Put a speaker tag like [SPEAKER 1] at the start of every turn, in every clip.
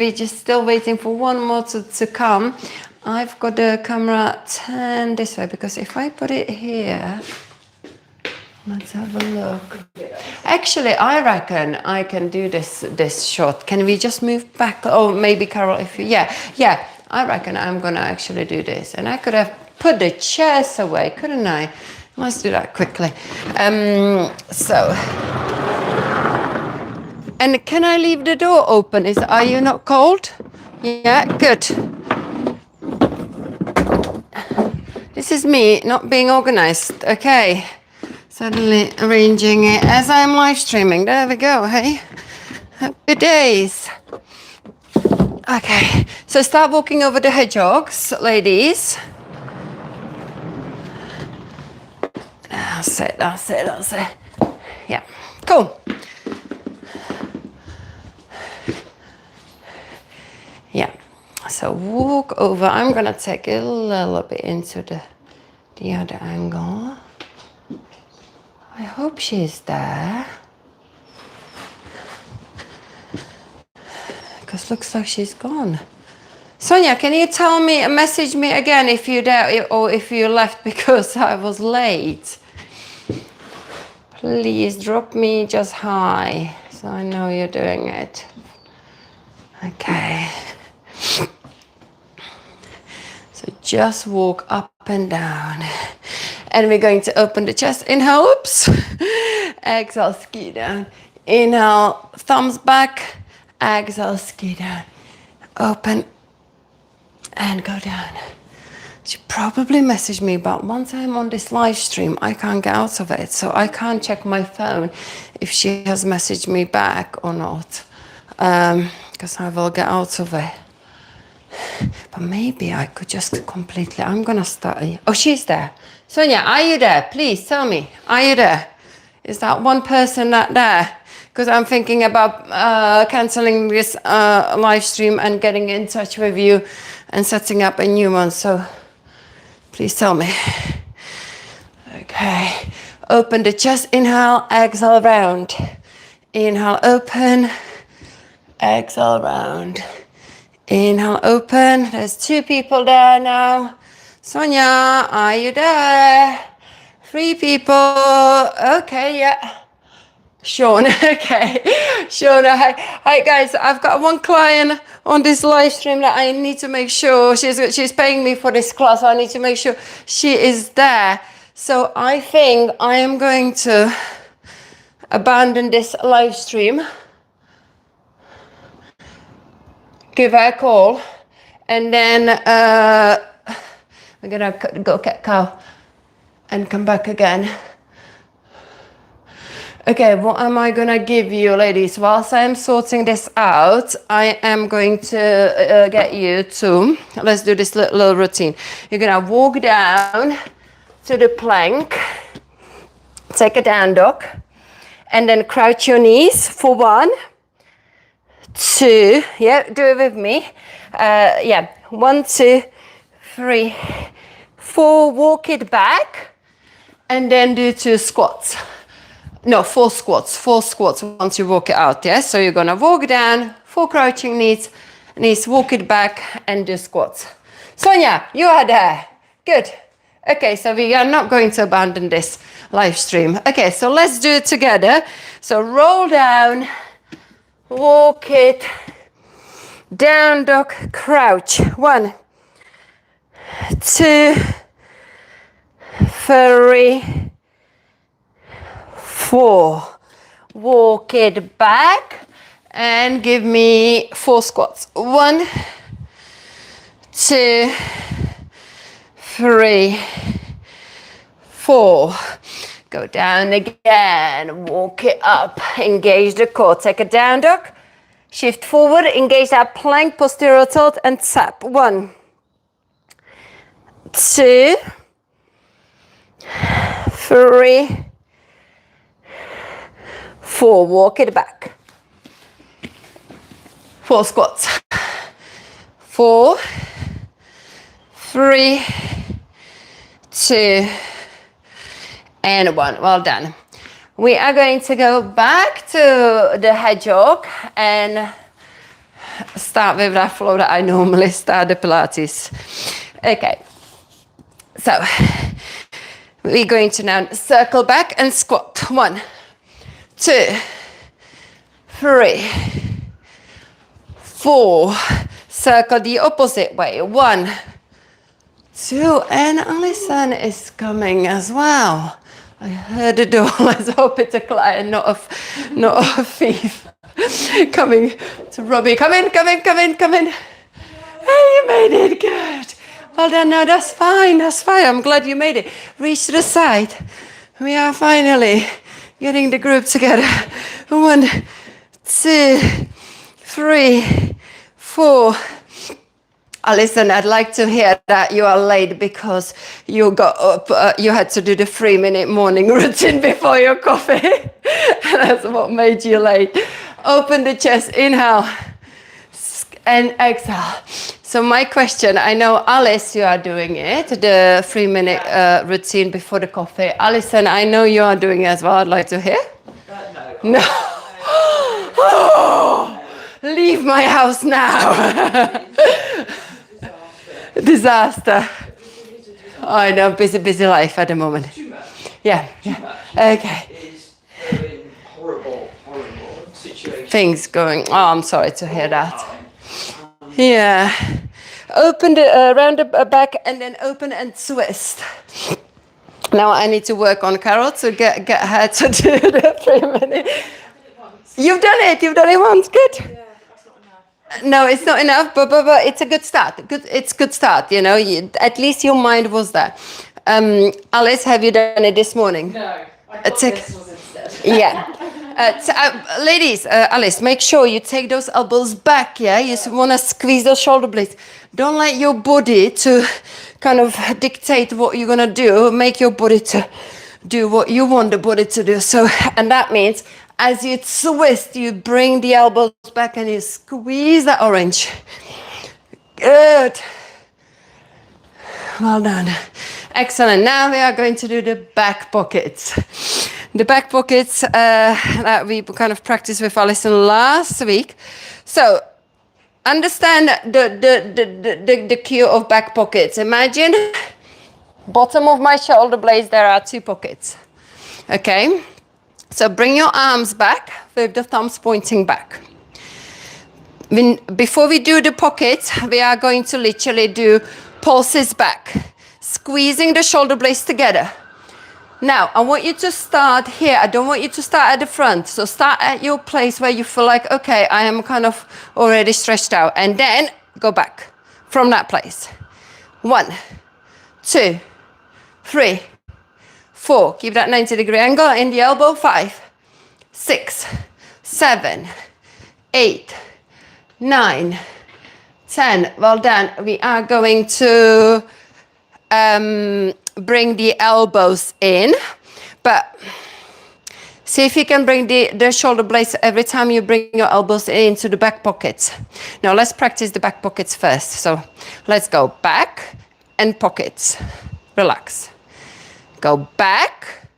[SPEAKER 1] we're just still waiting for one more to come. I've got the camera turned this way because if I put it here, let's have a look. Actually, I reckon I can do this shot. Can we just move back? Oh, maybe Carol, if you, yeah. I reckon I'm gonna actually do this, and I could have put the chairs away, couldn't I? Let's do that quickly. So, and can I leave the door open? Are you not cold? Yeah, good. This is me not being organized. Okay. Suddenly arranging it as I'm live streaming. There we go, hey? Happy days. Okay, so start walking over the hedgehogs, ladies. That's it. Yeah, cool. Yeah, so walk over. I'm gonna take it a little bit into the other angle. I hope she's there. Because looks like she's gone. Sonia, can you message me again if you're there or if you left because I was late? Please drop me just hi so I know you're doing it. Okay. So just walk up and down. And we're going to open the chest. Inhale, oops. Exhale, ski down. Inhale, thumbs back. Exhale, ski down. Open and go down. She probably messaged me, but once I'm on this live stream, I can't get out of it. So I can't check my phone if she has messaged me back or not. Because I will get out of it. But maybe I could just completely, I'm gonna start. Oh, she's there. Sonia, are you there? Please tell me, are you there? Is that one person not there? Because I'm thinking about cancelling this live stream and getting in touch with you and setting up a new one. So please tell me. Okay. Open the chest. Inhale, exhale, round. Inhale, open. Exhale, round. Inhale, open. There's 2 people there now. Sonia, are you there? 3 people. Okay, yeah. Sean, okay. Sean, hi guys. I've got one client on this live stream that I need to make sure she's paying me for this class. So I need to make sure she is there. So I think I am going to abandon this live stream. Give her a call, and then we're gonna go get cow and come back again. Okay, what am I gonna give you, ladies? Whilst I'm sorting this out, I am going to get you to, let's do this little routine. You're gonna walk down to the plank, take a down dog, and then crouch your knees for 1, 2, yeah, do it with me. 1, 2, 3, 4, walk it back, and then do 2 squats. No, 4 squats once you walk it out, yes? So you're gonna walk down, 4 crouching knees, walk it back, and do squats. Sonia, you are there. Good. Okay, so we are not going to abandon this live stream. Okay, so let's do it together. So roll down, walk it, down dog, crouch. 1, 2, 3, 4. Walk it back and give me 4 squats. 1, 2, 3, 4. Go down again, walk it up, engage the core. Take a down dog, shift forward, engage that plank, posterior tilt and tap. 1, 2, 3, 4, walk it back. 4 squats. 4, 3, 2, and 1. Well done. We are going to go back to the hedgehog and start with that flow that I normally start the Pilates. Okay, so we're going to now circle back and squat. 1, 2, 3, 4. Circle the opposite way. 1, 2, and Alison is coming as well. I heard the door. Let's hope it's a client, not a thief. Coming to Robbie. Come in. Hey, you made it. Good. Well done. No, that's fine. I'm glad you made it. Reach to the side. We are finally getting the group together. 1, 2, 3, 4. Alison, I'd like to hear that you are late because you got up, you had to do the 3-minute morning routine before your coffee. That's what made you late. Open the chest, inhale, and exhale. So my question, I know Alice, you are doing it, the 3-minute routine before the coffee. Alison, I know you are doing it as well. I'd like to hear. No. Oh, leave my house now. Disaster. I know, busy life at the moment. Yeah. Okay. Horrible situation. Things going. Oh, I'm sorry to hear that. Yeah. Open the around the back and then open and twist. Now I need to work on Carol to get her to do the 3-minute. You've done it once. Good. No, it's not enough, but it's a good start. It's a good start, you know. At least your mind was there. Alice, have you done it this morning?
[SPEAKER 2] No, I thought this was instead.
[SPEAKER 1] Yeah. Ladies, Alice, make sure you take those elbows back, yeah? You want to squeeze those shoulder blades. Don't let your body to kind of dictate what you're going to do. Make your body to do what you want the body to do. So, and that means as you twist, you bring the elbows back and you squeeze that orange. Good. Well done. Excellent. Now we are going to do the back pockets. The back pockets that we kind of practiced with Alison last week. So understand the cue of back pockets. Imagine bottom of my shoulder blades, there are 2 pockets. Okay? So bring your arms back with the thumbs pointing back. Before we do the pockets, we are going to literally do pulses back, squeezing the shoulder blades together. Now, I want you to start here. I don't want you to start at the front. So start at your place where you feel like, okay, I am kind of already stretched out. And then go back from that place. 1, 2, 3, 4. Keep that 90-degree angle in the elbow. 5, 6, 7, 8, 9, 10. Well done. We are going to bring the elbows in, but see if you can bring the shoulder blades every time you bring your elbows into the back pockets. Now let's practice the back pockets first. So let's go back and pockets. Relax. Go back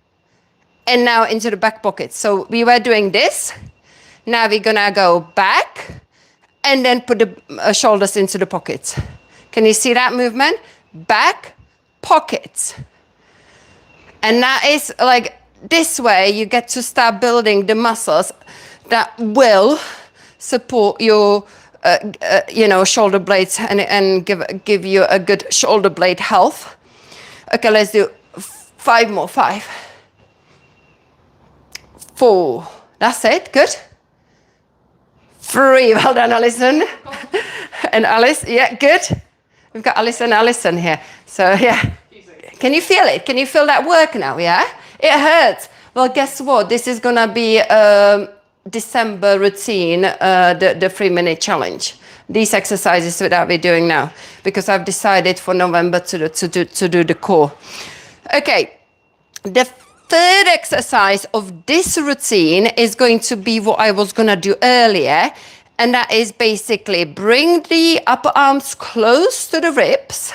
[SPEAKER 1] and now into the back pockets. So we were doing this. Now we're gonna go back and then put the shoulders into the pockets. Can you see that movement? Back, pockets. And that is like this way you get to start building the muscles that will support your shoulder blades and give you a good shoulder blade health. Okay, let's do 5 more. 5, 4. That's it. Good. 3. Well done, Alison. And Alice. Yeah, good. We've got Alice and Alison here. So yeah. Can you feel it? Can you feel that work now? Yeah. It hurts. Well, guess what? This is gonna be December routine. The 3-minute challenge. These exercises that we're doing now, because I've decided for November to do the core. Okay, the third exercise of this routine is going to be what I was going to do earlier, and that is basically bring the upper arms close to the ribs,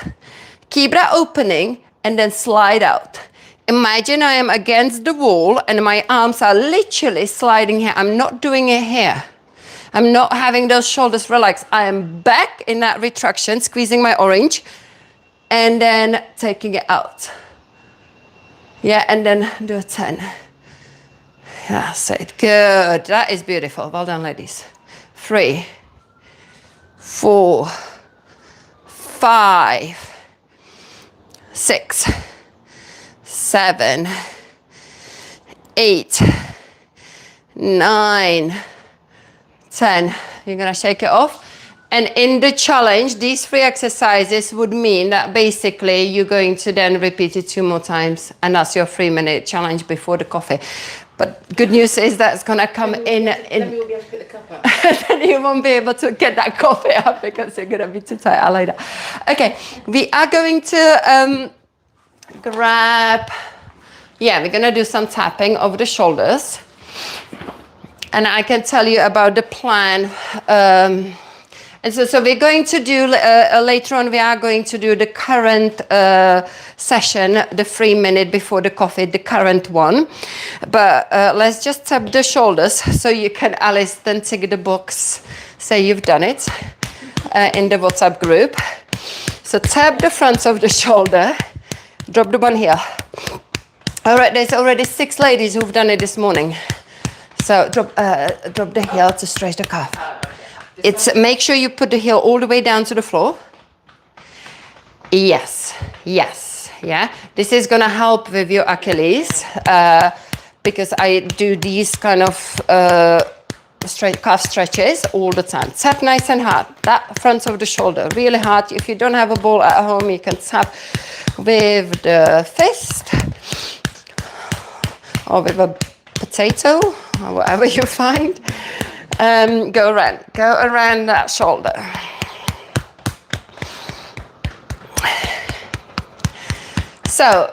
[SPEAKER 1] keep that opening, and then slide out. Imagine I am against the wall and my arms are literally sliding here. I'm not doing it here. I'm not having those shoulders relaxed. I am back in that retraction, squeezing my orange, and then taking it out. Yeah, and then do a 10. Yeah, that's it. Good. That is beautiful. Well done, ladies. 3, 4, 5, 6, 7, 8, 9, 10. You're gonna shake it off. And in the challenge, these 3 exercises would mean that basically you're going to then repeat it 2 more times, and that's your 3-minute challenge before the coffee. But good news is that's gonna come in.
[SPEAKER 2] Then we will be able to pick the cup up.
[SPEAKER 1] Then you won't be able to get that coffee up because you're gonna be too tight. I like that. Okay, we are going to grab. Yeah, we're gonna do some tapping of the shoulders, and I can tell you about the plan. And so we're going to do, later on, we are going to do the current session, the 3-minute before the coffee, the current one. But let's just tap the shoulders so you can, Alice, then tick the box, say you've done it in the WhatsApp group. So tap the front of the shoulder, drop the one here. All right, there's already 6 ladies who've done it this morning. So drop the heel to stretch the calf. It's make sure you put the heel all the way down to the floor. Yes, yeah. This is gonna help with your Achilles because I do these kind of straight calf stretches all the time. Tap nice and hard. That front of the shoulder, really hard. If you don't have a ball at home, you can tap with the fist or with a potato or whatever you find. Go around that shoulder. So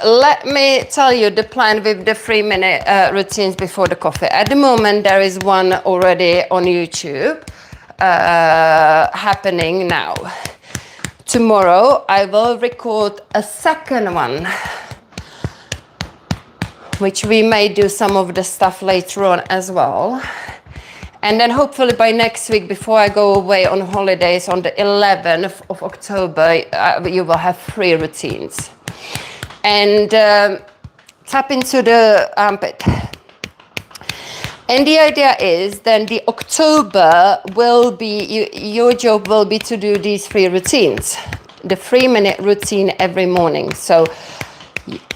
[SPEAKER 1] let me tell you the plan with the 3-minute routines before the coffee. At the moment, there is one already on YouTube happening now. Tomorrow, I will record a second one, which we may do some of the stuff later on as well. And then hopefully by next week, before I go away on holidays on the 11th of October, you will have 3 routines. And tap into the armpit. And the idea is then the October will be, your job will be to do these 3 routines. The 3-minute routine every morning. So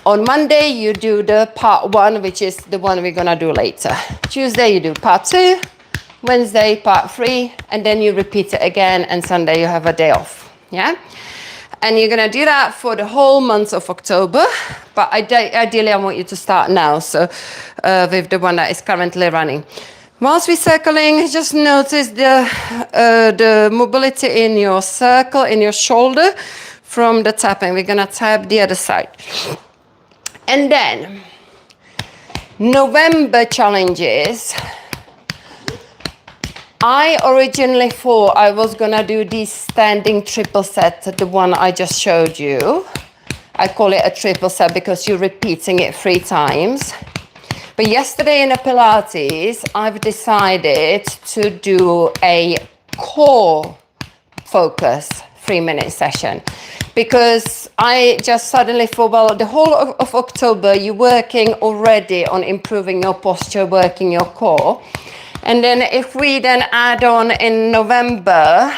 [SPEAKER 1] on Monday, you do the part 1, which is the one we're gonna do later. Tuesday, you do part 2. Wednesday, part 3. And then you repeat it again. And Sunday, you have a day off. Yeah? And you're gonna do that for the whole month of October. But ideally, I want you to start now. So with the one that is currently running. Whilst we're circling, just notice the mobility in your circle, in your shoulder from the tapping. We're gonna tap the other side. And then, November challenges. I originally thought I was gonna do this standing triple set, the one I just showed you. I call it a triple set because you're repeating it 3 times. But yesterday in the Pilates, I've decided to do a core focus 3-minute session. Because I just suddenly thought, well, the whole of October, you're working already on improving your posture, working your core. And then if we then add on in November,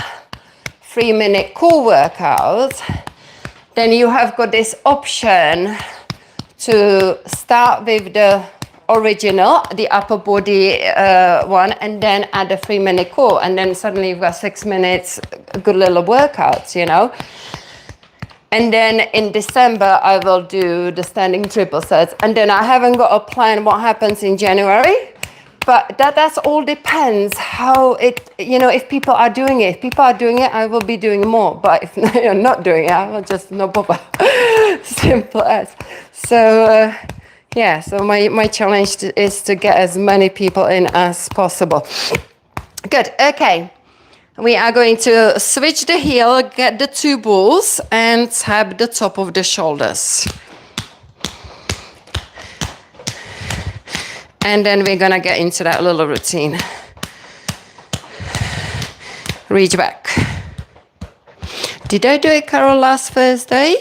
[SPEAKER 1] 3-minute core workout, then you have got this option to start with the original, the upper body one, and then add a 3-minute core. And then suddenly you've got 6 minutes, good little workouts, you know. And then in December, I will do the standing triple sets. And then I haven't got a plan what happens in January. But that's all depends how it, you know, if people are doing it. If people are doing it, I will be doing more. But if you're not doing it, I will just not bother. Simple as. So, yeah, so my challenge is to get as many people in as possible. Good, okay. We are going to switch the heel, get the 2 balls, and tap the top of the shoulders. And then we're gonna get into that little routine. Reach back. Did I do it, Carol, last Thursday?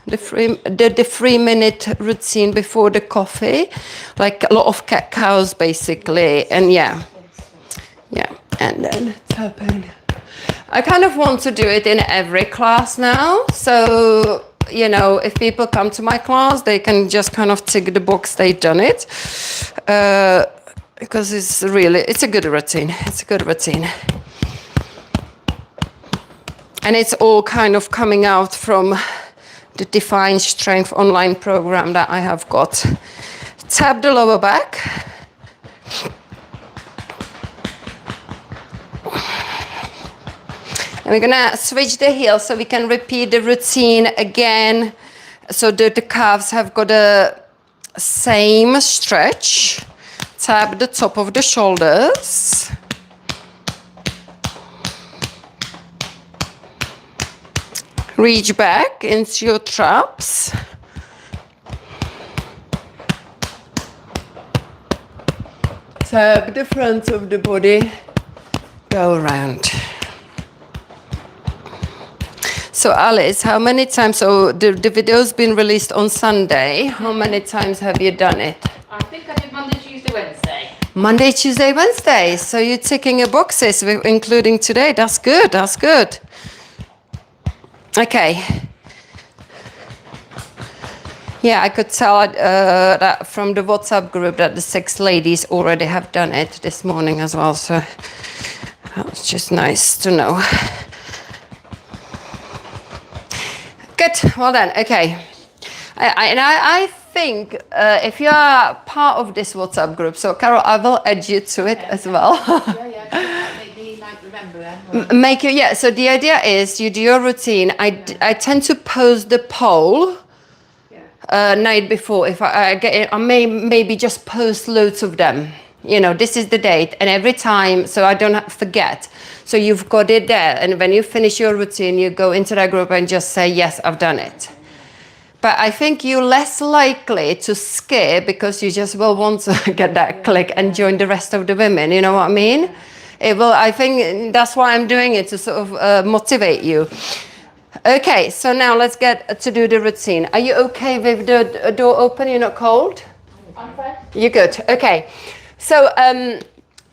[SPEAKER 1] The 3-minute routine before the coffee, like a lot of cat cows basically, and yeah, and then tap in. I kind of want to do it in every class now, so you know, if people come to my class, they can just kind of tick the box they've done it, because it's a good routine. It's a good routine. And it's all kind of coming out from the Define Strength online program that I have got. Tap the lower back. And we're gonna switch the heel so we can repeat the routine again. So the calves have got the same stretch. Tap the top of the shoulders. Reach back into your traps. Tap the front of the body. Go around. So Alice, how many times, so the video's been released on Sunday. How many times have you done it?
[SPEAKER 2] I think I did Monday, Tuesday, Wednesday.
[SPEAKER 1] Monday, Tuesday, Wednesday. So you're ticking your boxes, including today. That's good, that's good. Okay. Yeah, I could tell that from the WhatsApp group that the 6 ladies already have done it this morning as well. So that's just nice to know. Good, well done, okay. I think if you are part of this WhatsApp group, so Carol, I will add you to it as well.
[SPEAKER 2] Make me remember.
[SPEAKER 1] So the idea is you do your routine. I tend to post the poll night before. If I get it, I maybe just post loads of them. You know, this is the date, and every time, so I don't forget. So you've got it there, and when you finish your routine, you go into that group and just say, yes, I've done it. But I think you're less likely to skip because you just will want to get that click and join the rest of the women, you know what I mean? It will. I think that's why I'm doing it, to sort of motivate you. Okay, so now let's get to do the routine. Are you okay with the door open? You're not cold?
[SPEAKER 2] I'm fine.
[SPEAKER 1] You're good, okay. So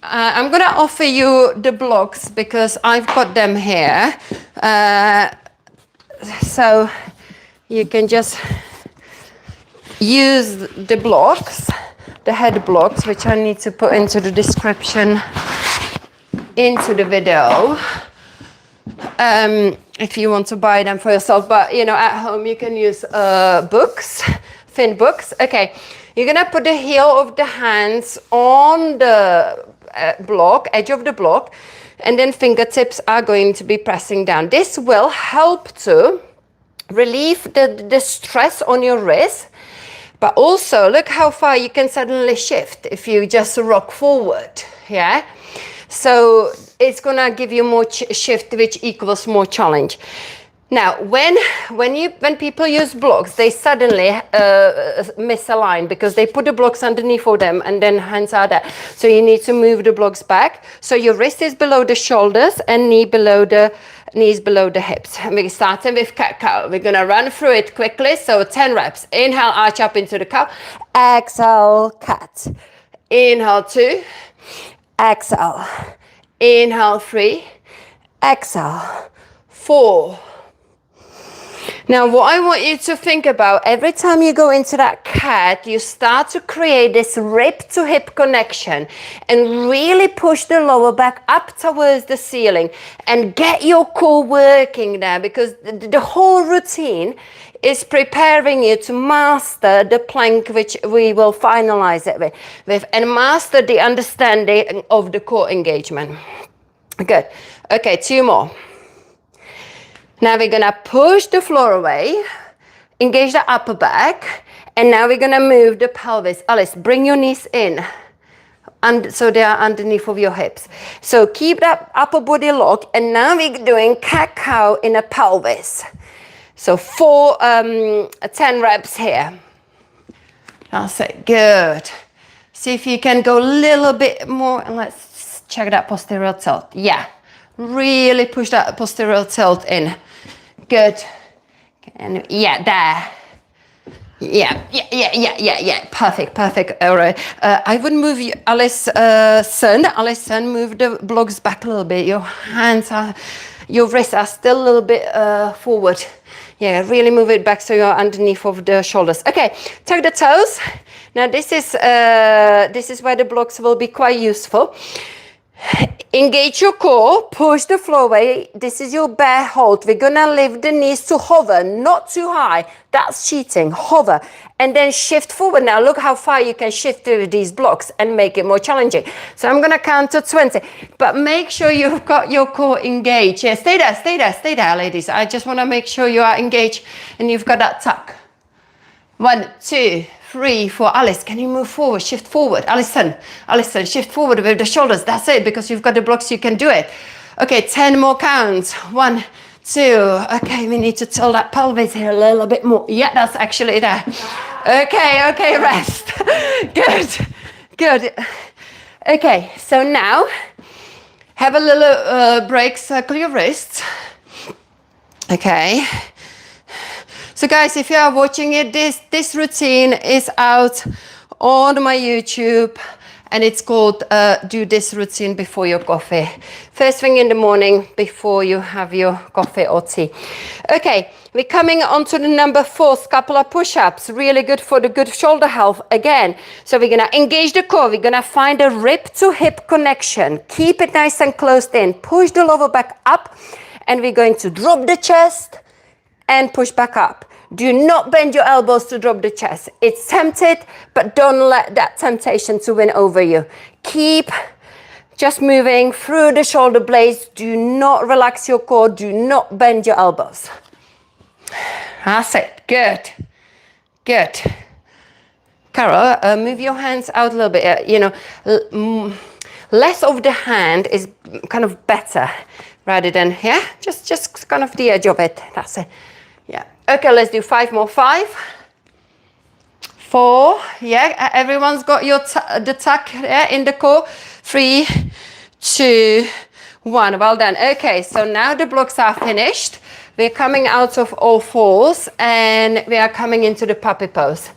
[SPEAKER 1] I'm gonna offer you the blocks because I've got them here. So you can just use the blocks, the head blocks, which I need to put into the description into the video. If you want to buy them for yourself, but you know, at home you can use books, thin books. Okay, you're gonna put the heel of the hands on the block, edge of the block, and then fingertips are going to be pressing down. This will help to relieve the stress on your wrist, but also look how far you can suddenly shift if you just rock forward, yeah? So it's gonna give you more shift, which equals more challenge. Now, when people use blocks, they suddenly misalign because they put the blocks underneath for them and then hands are there. So you need to move the blocks back. So your wrist is below the shoulders and knees below the hips. And we're starting with cat cow. We're gonna run through it quickly. So 10 reps. Inhale, arch up into the cow. Exhale, cat. Inhale, 2. Exhale. Inhale, 3. Exhale, 4. Now, what I want you to think about, every time you go into that cat, you start to create this rib to hip connection and really push the lower back up towards the ceiling and get your core working there, because the whole routine is preparing you to master the plank, which we will finalize it with and master the understanding of the core engagement. Good. Okay, 2 more. Now we're gonna push the floor away, engage the upper back, and now we're gonna move the pelvis. Alice, bring your knees in, and so they are underneath of your hips. So keep that upper body lock, and now we're doing cat-cow in a pelvis. So 10 reps here. That's it, good. See if you can go a little bit more, and let's check that posterior tilt. Yeah. Really push that posterior tilt in. Good. And yeah, there. Yeah. Perfect. All right. I would move you, Alison, move the blocks back a little bit. Your hands are, your wrists are still a little bit forward. Yeah, really move it back so you're underneath of the shoulders. Okay, tuck the toes. Now this is where the blocks will be quite useful. Engage your core, push the floor away. This is your bear hold. We're gonna lift the knees to hover, not too high. That's cheating, hover. And then shift forward. Now look how far you can shift through these blocks and make it more challenging. So I'm gonna count to 20, but make sure you've got your core engaged. Yeah, stay there, ladies. I just wanna make sure you are engaged and you've got that tuck. 1, 2, 3, 4. Alice, can you move forward? Shift forward. Alison, shift forward with the shoulders. That's it, because you've got the blocks, you can do it. Okay, 10 more counts. 1, 2. Okay, we need to tilt that pelvis here a little bit more. Yeah, that's actually there. Okay, rest. Good. Okay, so now have a little break, circle your wrists. Okay. So guys, if you are watching it, this routine is out on my YouTube and it's called Do This Routine Before Your Coffee. First thing in the morning before you have your coffee or tea. Okay, we're coming on to the number 4, scapular push-ups. Really good for the good shoulder health again. So we're gonna engage the core. We're gonna find a rib to hip connection. Keep it nice and closed in. Push the lower back up and we're going to drop the chest and push back up. Do not bend your elbows to drop the chest. It's tempted, but don't let that temptation to win over you. Keep just moving through the shoulder blades. Do not relax your core. Do not bend your elbows. That's it. Good. Carol, move your hands out a little bit. Less of the hand is kind of better rather than, just kind of the edge of it. That's it. Yeah. Okay, let's do 5 more. 5, 4. Yeah, everyone's got the tuck in the core. 3, 2, 1. Well done. Okay, so now the blocks are finished. We're coming out of all fours and we are coming into the puppy pose.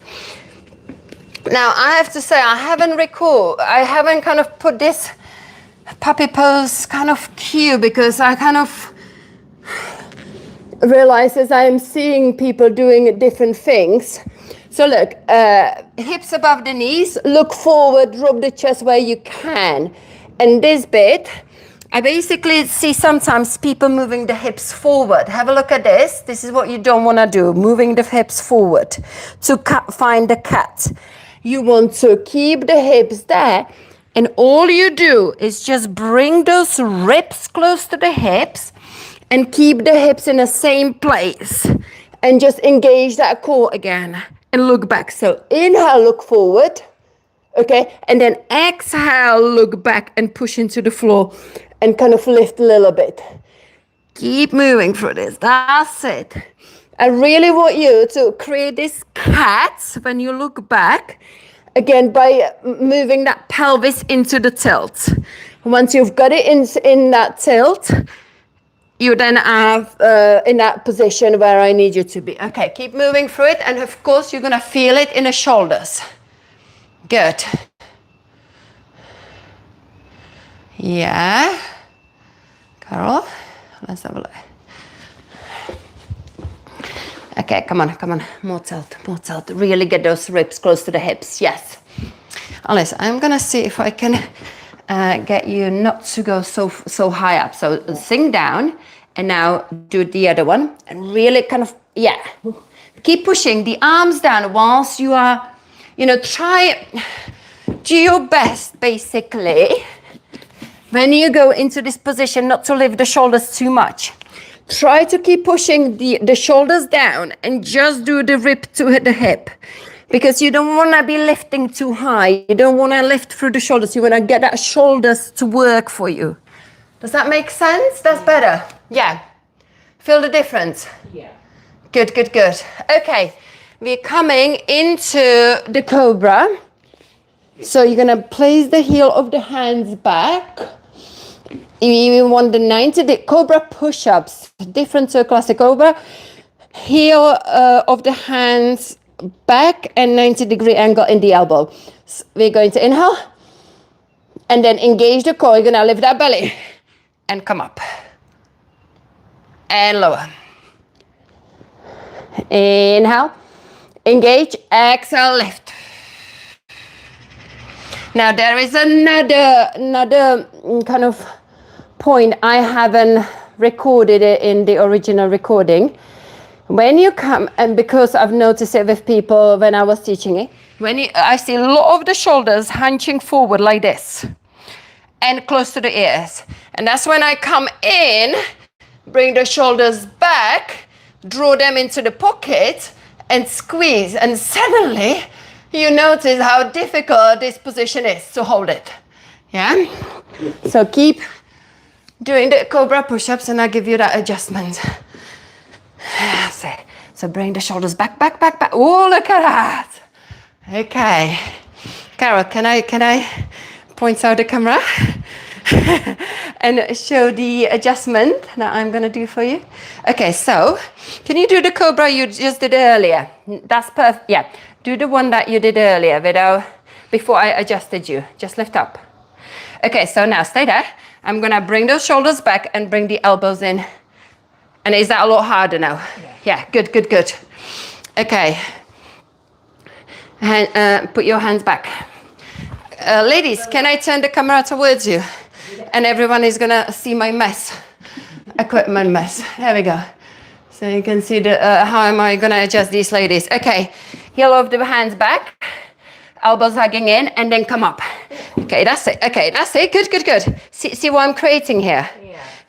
[SPEAKER 1] Now I have to say I haven't kind of put this puppy pose kind of cue because I kind of realize as I am seeing people doing different things. So look, hips above the knees, look forward, drop the chest where you can. And this bit, I basically see sometimes people moving the hips forward. Have a look at this. This is what you don't want to do, moving the hips forward to find the cat. You want to keep the hips there. And all you do is just bring those ribs close to the hips and keep the hips in the same place and just engage that core again and look back. So inhale, look forward, okay? And then exhale, look back and push into the floor and kind of lift a little bit. Keep moving through this, that's it. I really want you to create this cat when you look back, again, by moving that pelvis into the tilt. Once you've got it in that tilt, you then have in that position where I need you to be. Okay, keep moving through it. And of course, you're gonna feel it in the shoulders. Good. Yeah. Carol, let's have a look. Okay, come on. More tilt. Really get those ribs close to the hips. Yes. Alice, I'm gonna see if I can get you not to go so high up. So sink down and now do the other one and really kind of, keep pushing the arms down whilst you are, try, do your best basically when you go into this position not to lift the shoulders too much. Try to keep pushing the shoulders down and just do the rib to the hip. Because you don't want to be lifting too high. You don't want to lift through the shoulders. You want to get that shoulders to work for you. Does that make sense? That's better. Yeah. Feel the difference?
[SPEAKER 2] Yeah.
[SPEAKER 1] Good. Okay. We're coming into the Cobra. So you're going to place the heel of the hands back. You want the 90 Cobra push-ups, different to classic Cobra. Heel of the hands back and 90-degree angle in the elbow. So we're going to inhale and then engage the core. You're gonna lift that belly and come up and lower. Inhale, engage, exhale, lift. Now there is another kind of point I haven't recorded it in the original recording. When you come, and because I've noticed it with people when I was teaching it, I see a lot of the shoulders hunching forward like this and close to the ears. And that's when I come in, bring the shoulders back, draw them into the pocket and squeeze. And suddenly you notice how difficult this position is to hold it. Yeah? So keep doing the Cobra push-ups and I'll give you that adjustment. So bring the shoulders back. Oh, look at that. Okay. Carol, can I point out the camera and show the adjustment that I'm going to do for you? Okay, so can you do the Cobra you just did earlier? That's perfect. Yeah, do the one that you did earlier before I adjusted you. Just lift up. Okay, so now stay there. I'm going to bring those shoulders back and bring the elbows in. And is that a lot harder now? Yeah, good. Okay. And put your hands back. Ladies, can I turn the camera towards you? And everyone is gonna see my mess. Equipment mess. There we go. So you can see how am I gonna adjust these ladies. Okay, heel of the hands back. Elbows hugging in and then come up. Okay, that's it. Good. See what I'm creating here?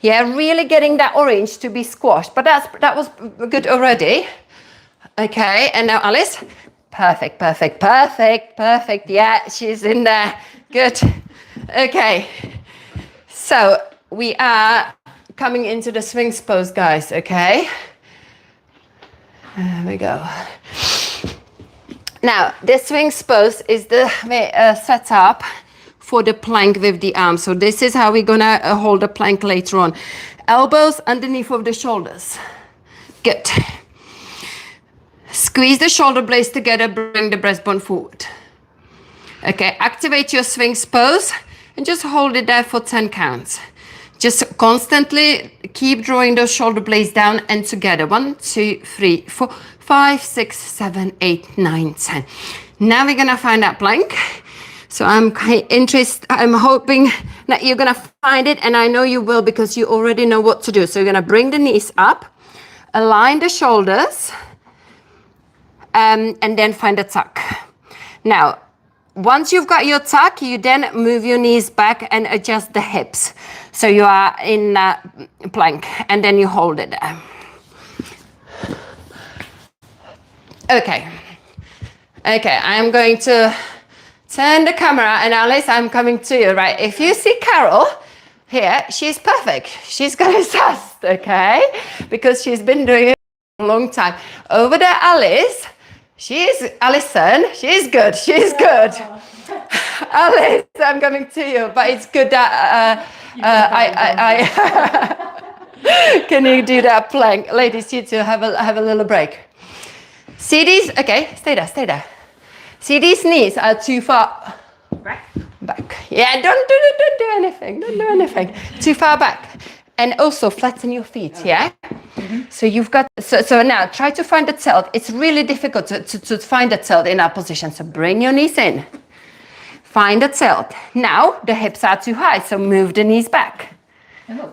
[SPEAKER 1] Yeah, really getting that orange to be squashed. But that was good already. Okay, and now Alice. Perfect. Yeah, she's in there. Good. Okay. So we are coming into the swings pose, guys, okay? There we go. Now, the swings pose is the setup for the plank with the arms. So this is how we're gonna hold the plank later on. Elbows underneath of the shoulders. Good. Squeeze the shoulder blades together, bring the breastbone forward. Okay, activate your swings pose and just hold it there for 10 counts. Just constantly keep drawing those shoulder blades down and together. 1, 2, 3, 4, 5, 6, 7, 8, 9, 10. Now we're gonna find that plank. So I'm hoping that you're gonna find it, and I know you will because you already know what to do. So you're gonna bring the knees up, align the shoulders, and then find a tuck. Now, once you've got your tuck, you then move your knees back and adjust the hips. So you are in plank, and then you hold it there. Okay, I'm going to turn the camera, and Alice, I'm coming to you, right? If you see Carol here, she's perfect. She's got assessed, okay? Because she's been doing it for a long time. Over there, Alice, Alison, she's good. Alice, I'm coming to you, but it's good that can you do that plank? Ladies, you two have a little break. See these? Okay, stay there. See, these knees are too far back. Yeah, don't do anything. Too far back. And also flatten your feet, yeah? Mm-hmm. So you've got, so now try to find the tilt. It's really difficult to find the tilt in our position. So bring your knees in. Find the tilt. Now the hips are too high, so move the knees back.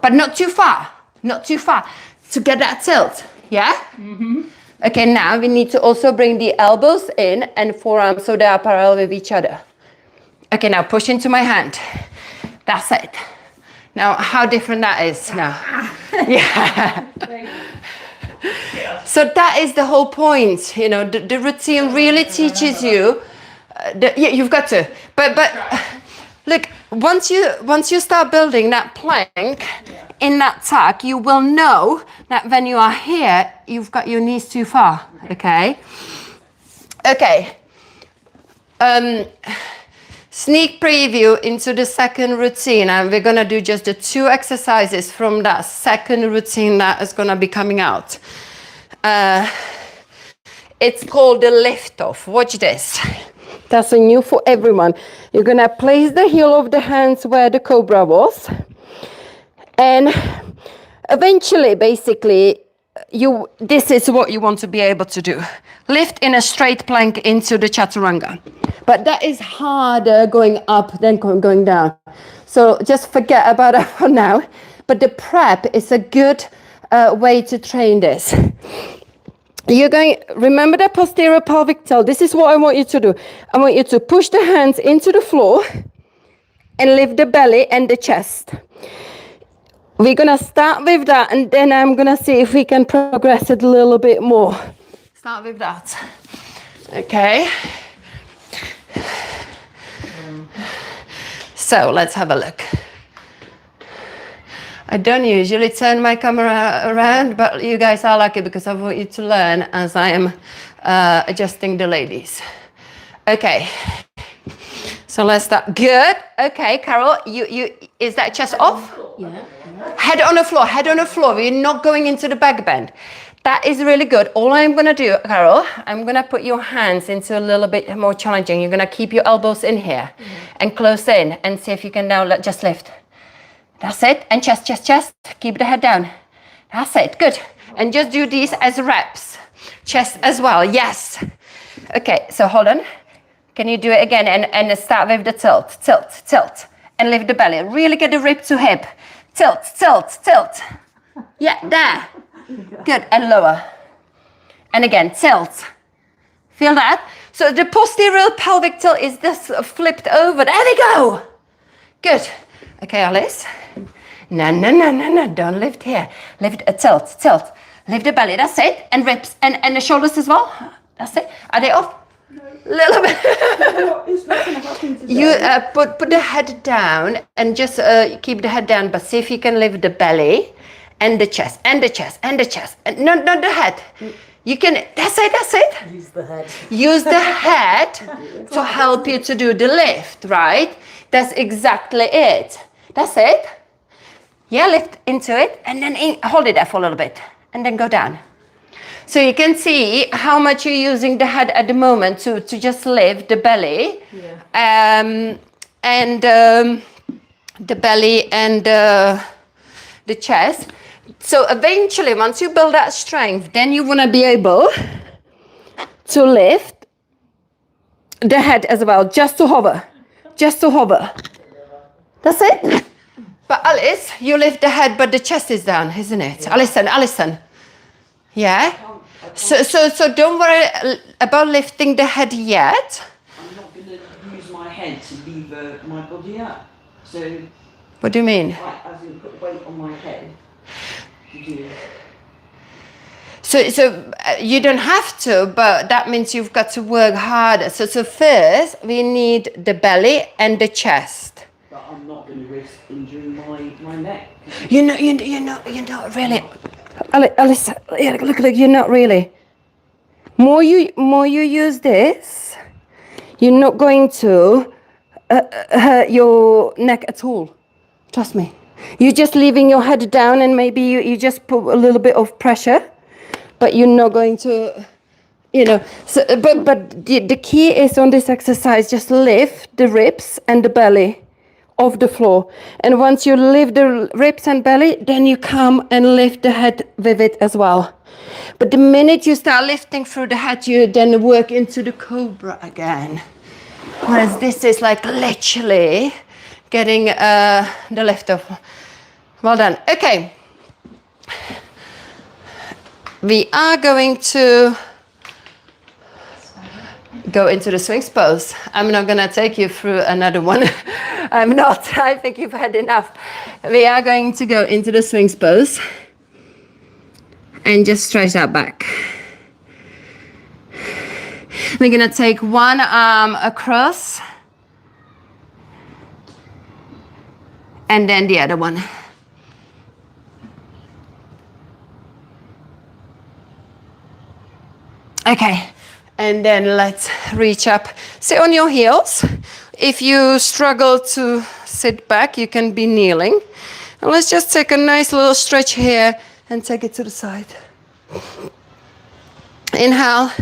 [SPEAKER 1] But not too far. To get that tilt, yeah? Mm-hmm. Okay, now we need to also bring the elbows in and forearms so they are parallel with each other. Okay, now push into my hand. That's it. Now, how different that is now. Yeah. So that is the whole point. You know, the routine really teaches you. Yeah, you've got to. But look, once you start building that plank in that tuck, you will know that when you are here, you've got your knees too far. Okay. sneak preview into the second routine, and we're gonna do just the 2 exercises from that second routine that is gonna be coming out. It's called the lift off. Watch this. That's a new for everyone. You're gonna place the heel of the hands where the Cobra was, and eventually, basically, this is what you want to be able to do. Lift in a straight plank into the chaturanga. But that is harder going up than going down. So just forget about that for now. But the prep is a good way to train this. Remember the posterior pelvic tilt. This is what I want you to do. I want you to push the hands into the floor and lift the belly and the chest. We're gonna start with that, and then I'm gonna see if we can progress it a little bit more. Start with that. Okay. So let's have a look. I don't usually turn my camera around, but you guys are lucky because I want you to learn as I am adjusting the ladies. Okay. So let's start. Good. Okay, Carol, is that chest off?
[SPEAKER 2] Yeah.
[SPEAKER 1] Head on the floor, head on the floor. We're not going into the back bend. That is really good. All I'm gonna do, Carol, I'm gonna put your hands into a little bit more challenging. You're gonna keep your elbows in here and close in and see if you can now just lift. That's it. And chest, chest, chest. Keep the head down. That's it. Good. And just do these as reps. Chest as well. Yes. Okay, so hold on. Can you do it again and start with the tilt, tilt, tilt, and lift the belly. Really get the rib to hip. Tilt, tilt, tilt. Yeah, there. Good, and lower. And again, tilt. Feel that? So the posterior pelvic tilt is just flipped over. There we go. Good. Okay, Alice. No. Don't lift here. Lift, tilt, tilt. Lift the belly. That's it. And ribs and the shoulders as well. That's it. Are they off? No. Little bit.
[SPEAKER 3] It's not going to happen today.
[SPEAKER 1] You put the head down and just keep the head down, but see if you can lift the belly and the chest and the chest and the chest. And not the head. You can. That's it.
[SPEAKER 3] Use the head.
[SPEAKER 1] Use the head to help you to do the lift, right? That's exactly it. That's it. Yeah, lift into it and then hold it there for a little bit and then go down. So you can see how much you're using the head at the moment to just lift the belly. Yeah. And the belly and the chest. So eventually, once you build that strength, then you want to be able to lift the head as well, just to hover. That's it. But Alice, you lift the head, but the chest is down, isn't it? Yeah. Alison. Yeah? So don't worry about lifting the head yet.
[SPEAKER 3] I'm not going to use my head to lever my body up. So.
[SPEAKER 1] What do you mean?
[SPEAKER 3] As in put weight on my head to do it.
[SPEAKER 1] So you don't have to, but that means you've got to work harder. So first we need the belly and the chest.
[SPEAKER 3] But I'm not going to risk injuring my neck.
[SPEAKER 1] You're not really. Alice, look, you're not really. More you use this, you're not going to hurt your neck at all. Trust me. You're just leaving your head down and maybe you just put a little bit of pressure, but you're not going to, So, but the key is on this exercise, just lift the ribs and the belly off the floor. And once you lift the ribs and belly, then you come and lift the head with it as well. But the minute you start lifting through the head, you then work into the Cobra again. Whereas this is like literally getting the lift off. Well done. Okay. We are going to go into the swings pose. I'm not going to take you through another one. I'm not. I think you've had enough. We are going to go into the swings pose and just stretch that back. We're going to take one arm across and then the other one. Okay. And then let's reach up. Sit on your heels. If you struggle to sit back, you can be kneeling. And let's just take a nice little stretch here and take it to the side. Inhale,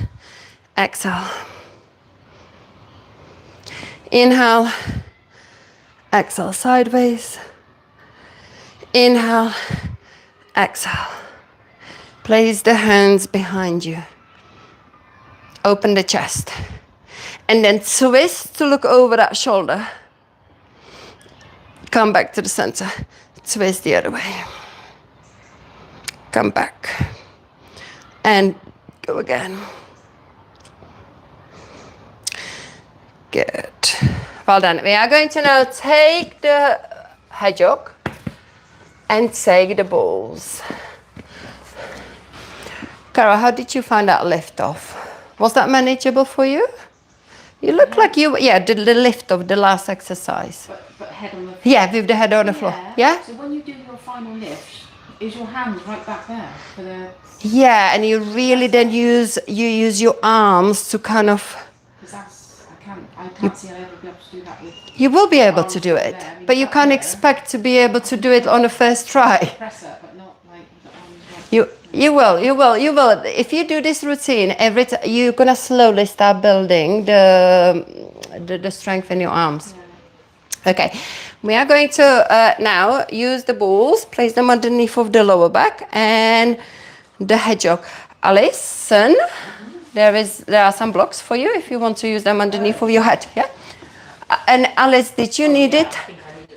[SPEAKER 1] exhale. Inhale, exhale sideways. Inhale, exhale. Place the hands behind you. Open the chest. And then twist to look over that shoulder. Come back to the center. Twist the other way. Come back. And go again. Good. Well done. We are going to now take the hedgehog and take the balls. Cara, how did you find that lift off? Was that manageable for you? You look like you, yeah, the lift of the last exercise.
[SPEAKER 2] But head on the floor.
[SPEAKER 1] Yeah, with the head on the floor. Yeah?
[SPEAKER 2] So when you do your final lift, is your hand right back there for the...
[SPEAKER 1] Yeah, and you really then use your arms to kind of...
[SPEAKER 2] Because that's, I can't see I'll ever be able to do that with...
[SPEAKER 1] You will be able to do it, but you can't expect to be able to do it on the first try.
[SPEAKER 2] Press up, but not like the arms.
[SPEAKER 1] You will. If you do this routine every time, you're gonna slowly start building the strength in your arms. Yeah. Okay, we are going to now use the balls, place them underneath of the lower back and the hedgehog. Alison, there are some blocks for you if you want to use them underneath of your head. Yeah. And Alice, did you need it?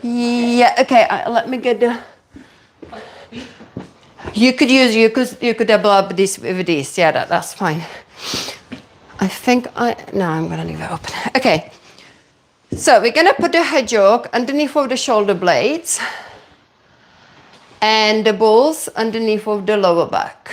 [SPEAKER 1] Yeah. Okay. Let me get the. You could double up this with this. Yeah, that's fine. I'm gonna leave it open. Okay. So we're gonna put the hedgehog underneath of the shoulder blades and the balls underneath of the lower back.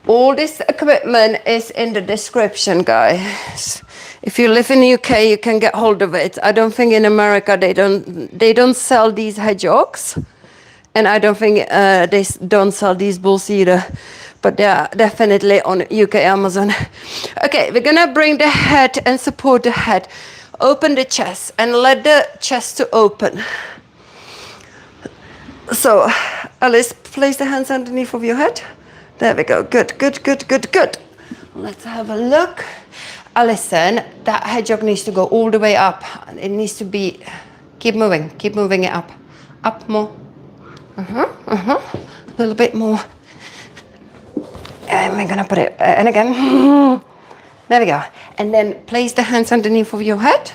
[SPEAKER 1] All this equipment is in the description, guys. If you live in the UK, you can get hold of it. I don't think in America they don't sell these hedgehogs. And I don't think they don't sell these balls either, but they are definitely on UK Amazon. Okay, we're gonna bring the head and support the head. Open the chest and let the chest to open. So, Alice, place the hands underneath of your head. There we go. Good. Let's have a look. Alison, that hedgehog needs to go all the way up. It needs to be. Keep moving it up. Up more. A little bit more. And we're gonna put it, and again. There we go. And then place the hands underneath of your head.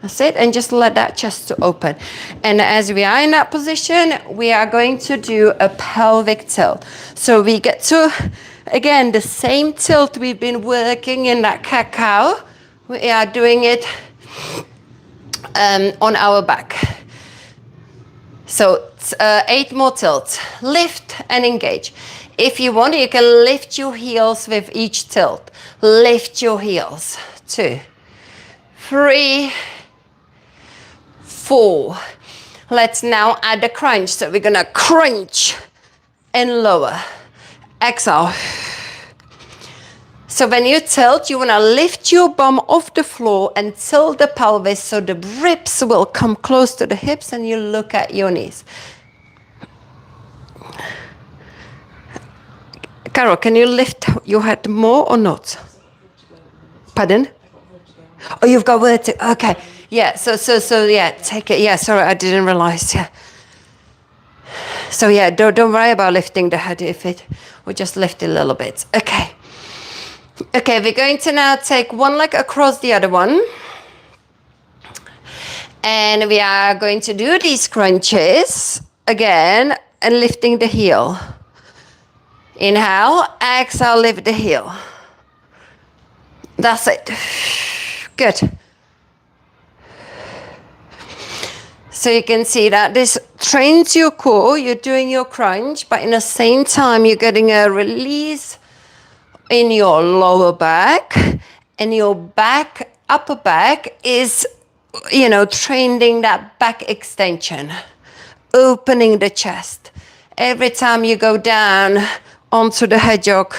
[SPEAKER 1] That's it. And just let that chest to open. And as we are in that position, we are going to do a pelvic tilt. So we get to, again, the same tilt we've been working in that cat-cow. We are doing it on our back. So 8 more tilts. Lift and engage. If you want, you can lift your heels with each tilt. Lift your heels. 2, 3, 4. Let's now add the crunch. So we're gonna crunch and lower. Exhale. So when you tilt, you wanna lift your bum off the floor and tilt the pelvis so the ribs will come close to the hips and you look at your knees. Carol, can you lift your head more or not? Pardon? Oh, you've got vertigo. Okay. Yeah. So yeah. Take it. Yeah. Sorry, I didn't realize. Yeah. So yeah, don't worry about lifting the head or just lift it a little bit. Okay. Okay. We're going to now take one leg across the other one, and we are going to do these crunches again and lifting the heel. Inhale, exhale, lift the heel. That's it. Good. So you can see that this trains your core, you're doing your crunch, but in the same time you're getting a release in your lower back, and your back, upper back is, training that back extension, opening the chest. Every time you go down onto the hedgehog,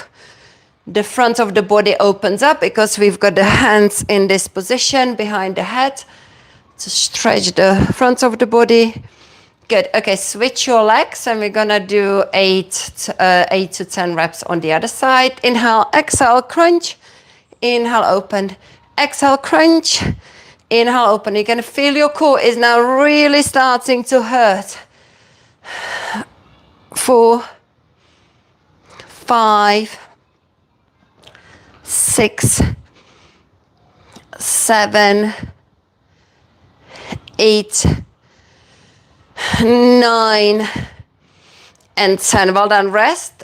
[SPEAKER 1] The front of the body opens up because we've got the hands in this position behind the head to stretch the front of the body. Good. Okay, switch your legs and we're gonna do 8 to 10 reps on the other side. Inhale, exhale, crunch. Inhale, open. Exhale, crunch. Inhale, open. You're gonna feel your core is now really starting to hurt. 4, 5, 6, 7, 8, 9, and 10. Well done. Rest.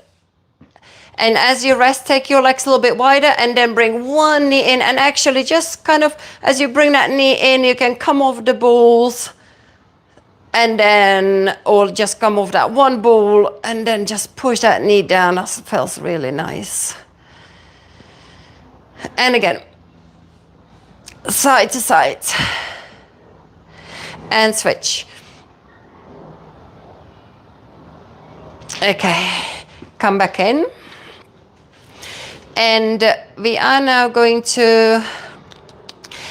[SPEAKER 1] And as you rest, take your legs a little bit wider and then bring one knee in. And actually just kind of, as you bring that knee in, you can come off the balls and then, or just come off that one ball and then just push that knee down. That feels really nice. And again, side to side. And switch. Okay, come back in. And we are now going to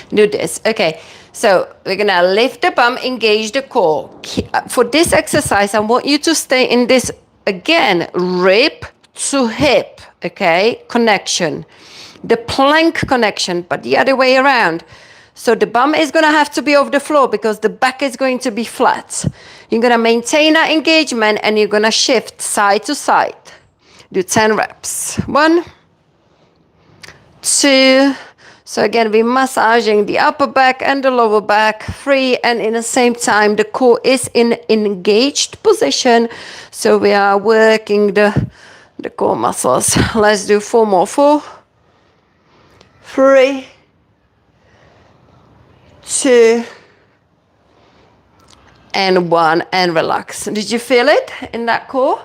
[SPEAKER 1] do this. Okay, so we're gonna lift the bum, engage the core. For this exercise, I want you to stay in this, again, rib to hip, okay, connection. The plank connection, but the other way around. So the bum is gonna have to be off the floor because the back is going to be flat. You're gonna maintain that engagement and you're gonna shift side to side. Do 10 reps. 1, 2. So again, we're massaging the upper back and the lower back. 3, and in the same time, the core is in engaged position. So we are working the core muscles. Let's do 4 more. 4, 3, 2, and 1, and relax. Did you feel it in that core?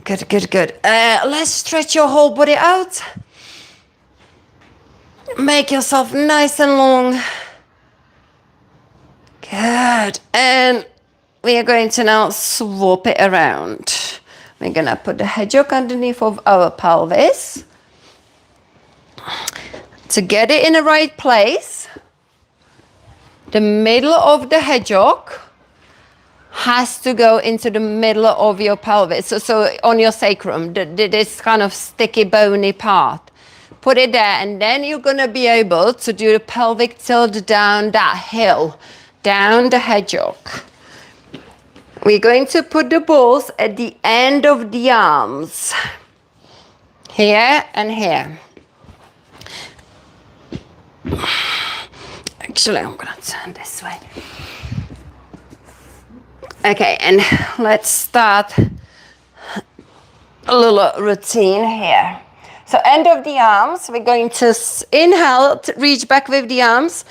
[SPEAKER 1] Good, good, good. Let's stretch your whole body out. Make yourself nice and long. Good. And we are going to now swap it around. We're gonna put the hedgehog underneath of our pelvis. To get it in the right place, the middle of the hedgehog has to go into the middle of your pelvis. So on your sacrum, this kind of sticky, bony part. Put it there, and then you're gonna be able to do the pelvic tilt down that hill, down the hedgehog. We're going to put the balls at the end of the arms. Here and here. Actually, I'm gonna turn this way. Okay, and let's start a little routine here. So end of the arms, we're going to inhale, reach back with the arms,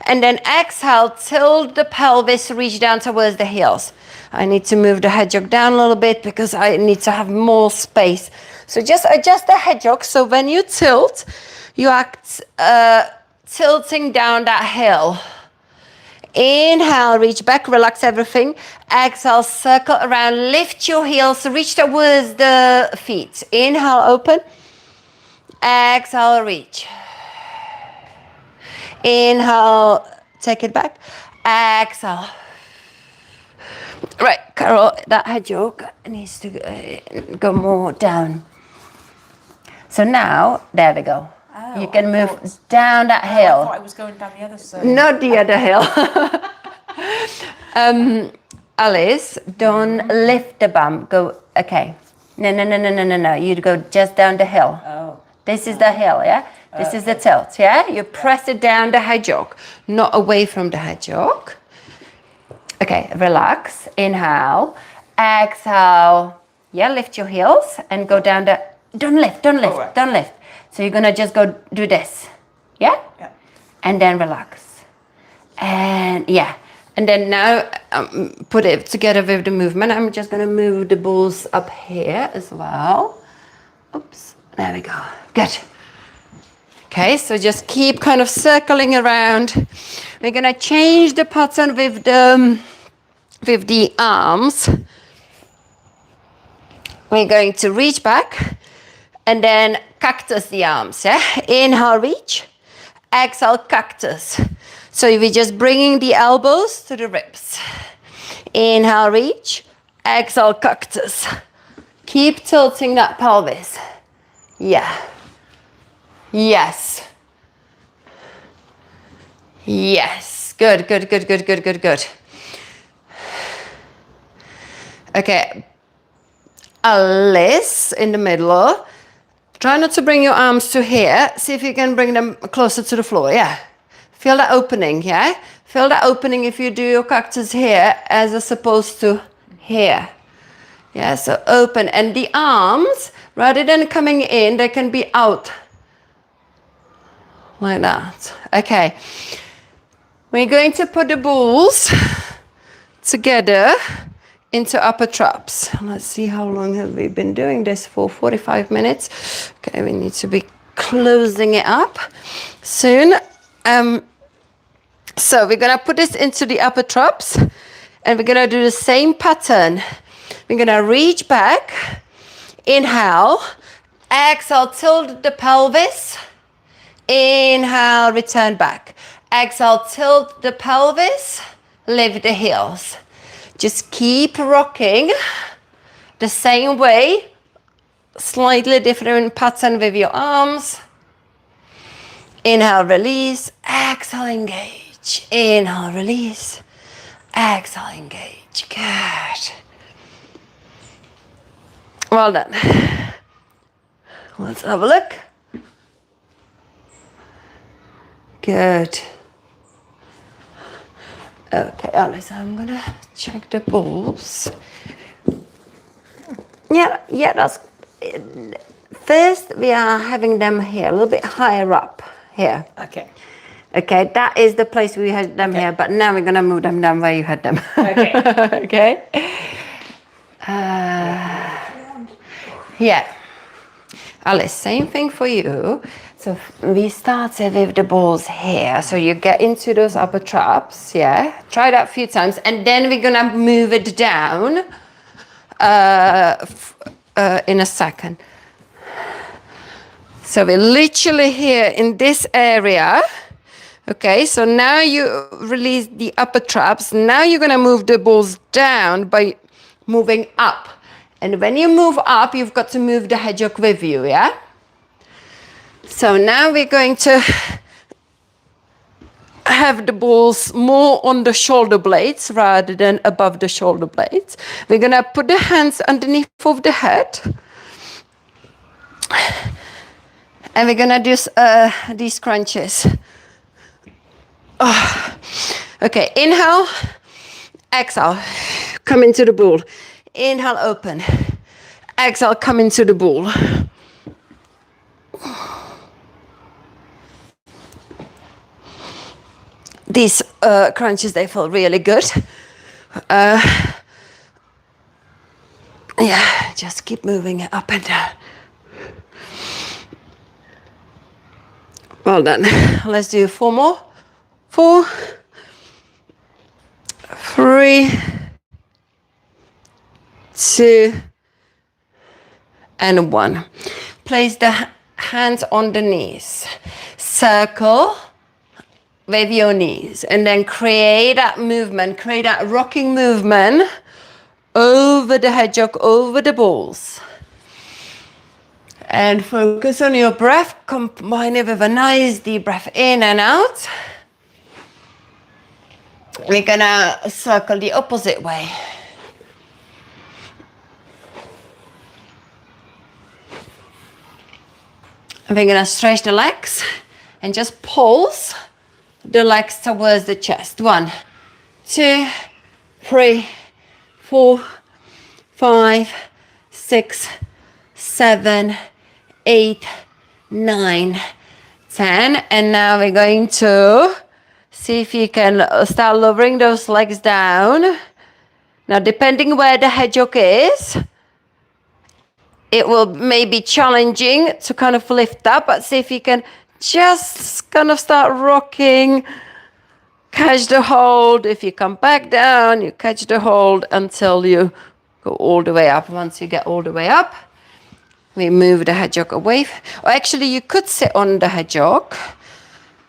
[SPEAKER 1] and then exhale, tilt the pelvis, reach down towards the heels. I need to move the hedgehog down a little bit because I need to have more space. So just adjust the hedgehog, so when you tilt, you are tilting down that hill. Inhale, reach back, relax everything. Exhale, circle around, lift your heels, reach towards the feet. Inhale, open. Exhale, reach. Inhale, take it back. Exhale. Right, Carol, that hedgehog needs to go more down. So now, there we go.
[SPEAKER 2] Oh,
[SPEAKER 1] you can move down that hill.
[SPEAKER 2] I thought I was going down the other side.
[SPEAKER 1] Not the other hill. Alice, don't lift the bum. Go, okay. No. You go just down the hill.
[SPEAKER 2] Oh.
[SPEAKER 1] This is the hill, yeah? This is the tilt, yeah? You press it down the hedgehog, not away from the hedgehog. Okay, relax. Inhale. Exhale. Yeah, lift your heels and go down the... Don't lift.
[SPEAKER 3] Right.
[SPEAKER 1] Don't lift. So you're gonna just go do this. Yeah?
[SPEAKER 2] Yeah.
[SPEAKER 1] And then relax. And yeah. And then now put it together with the movement. I'm just gonna move the balls up here as well. Oops. There we go. Good. Okay, so just keep kind of circling around. We're gonna change the pattern with the arms. We're going to reach back and then cactus the arms, yeah? Inhale, reach. Exhale, cactus. So we're just bringing the elbows to the ribs. Inhale, reach. Exhale, cactus. Keep tilting that pelvis. Yeah. Yes. Yes. Good, good, good, good, good, good, good. Okay. Alice in the middle. Try not to bring your arms to here. See if you can bring them closer to the floor. Yeah. Feel that opening, yeah? Feel that opening if you do your cactus here as opposed to here. Yeah, so open. And the arms, rather than coming in, they can be out. Like that. Okay. We're going to put the balls together into upper traps. Let's see how long have we been doing this for. 45 minutes. Okay, we need to be closing it up soon. So we're gonna put this into the upper traps and we're gonna do the same pattern. We're gonna reach back, inhale, exhale, tilt the pelvis, inhale, return back. Exhale, tilt the pelvis, lift the heels. Just keep rocking the same way, slightly different pattern with your arms. Inhale, release, exhale, engage. Inhale, release, exhale, engage. Good. Well done. Let's have a look. Good. Okay, Alice, I'm gonna check the balls. Yeah, that's. First, we are having them here, a little bit higher up here.
[SPEAKER 2] Okay.
[SPEAKER 1] Okay, that is the place we had them here, but now we're gonna move them down where you had them.
[SPEAKER 2] Okay.
[SPEAKER 1] Okay. Yeah. Alice, same thing for you. So we started with the balls here. So you get into those upper traps, yeah? Try that a few times. And then we're gonna move it down in a second. So we're literally here in this area. Okay, so now you release the upper traps. Now you're gonna move the balls down by moving up. And when you move up, you've got to move the hedgehog with you, yeah? So now we're going to have the balls more on the shoulder blades rather than above the shoulder blades. We're gonna put the hands underneath of the head. And we're gonna do these crunches. Oh. Okay, inhale, exhale, come into the ball. Inhale, open. Exhale, come into the ball. These crunches, they feel really good. Yeah, just keep moving it up and down. Well done. Let's do 4 more. 4, 3, 2, and 1. Place the hands on the knees. Circle with your knees and then create that movement, create that rocking movement over the hedgehog, over the balls. And focus on your breath, combine it with a nice deep breath in and out. We're gonna circle the opposite way. And we're gonna stretch the legs and just pulse the legs towards the chest. 1, 2, 3, 4, 5, 6, 7, 8, 9, 10. And now we're going to see if you can start lowering those legs down. Now, depending where the hedgehog is, it will maybe challenging to kind of lift up, but see if you can just kind of start rocking, catch the hold. If you come back down, you catch the hold until you go all the way up. Once you get all the way up, We move the hedgehog away. Or actually, you could sit on the hedgehog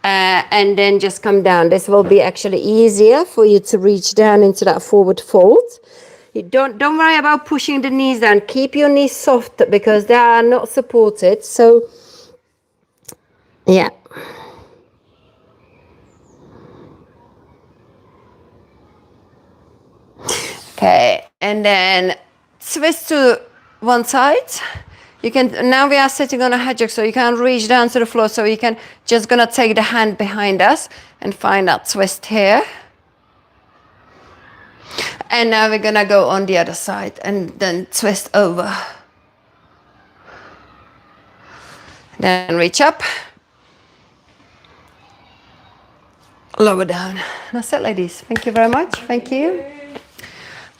[SPEAKER 1] and then just come down. This will be actually easier for you to reach down into that forward fold. You don't worry about pushing the knees down. Keep your knees soft because they are not supported. So, yeah. Okay, and then twist to one side. You can, now we are sitting on a hedgehog, so you can reach down to the floor. So you can just gonna take the hand behind us and find that twist here. And now we're gonna go on the other side and then twist over. Then reach up. Lower down. That's it, ladies. Thank you very much. Thank you.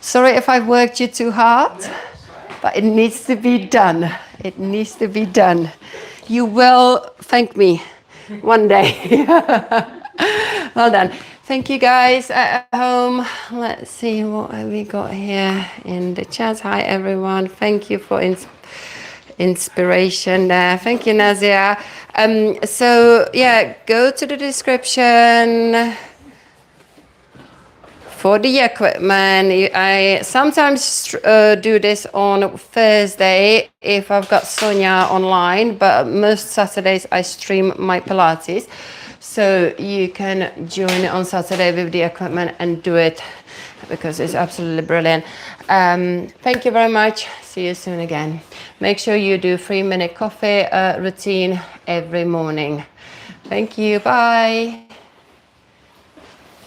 [SPEAKER 1] Sorry if I've worked you too hard, but it needs to be done. It needs to be done. You will thank me one day. Well done. Thank you guys at home. Let's see what have we got here in the chat. Hi everyone. Thank you for inspiration there. Thank you, Nazia. So yeah, go to the description for the equipment. I sometimes do this on Thursday if I've got Sonia online, but most Saturdays I stream my Pilates. So you can join on Saturday with the equipment and do it because it's absolutely brilliant. Thank you very much. See you soon again. Make sure you do 3-minute coffee routine every morning. Thank you. Bye.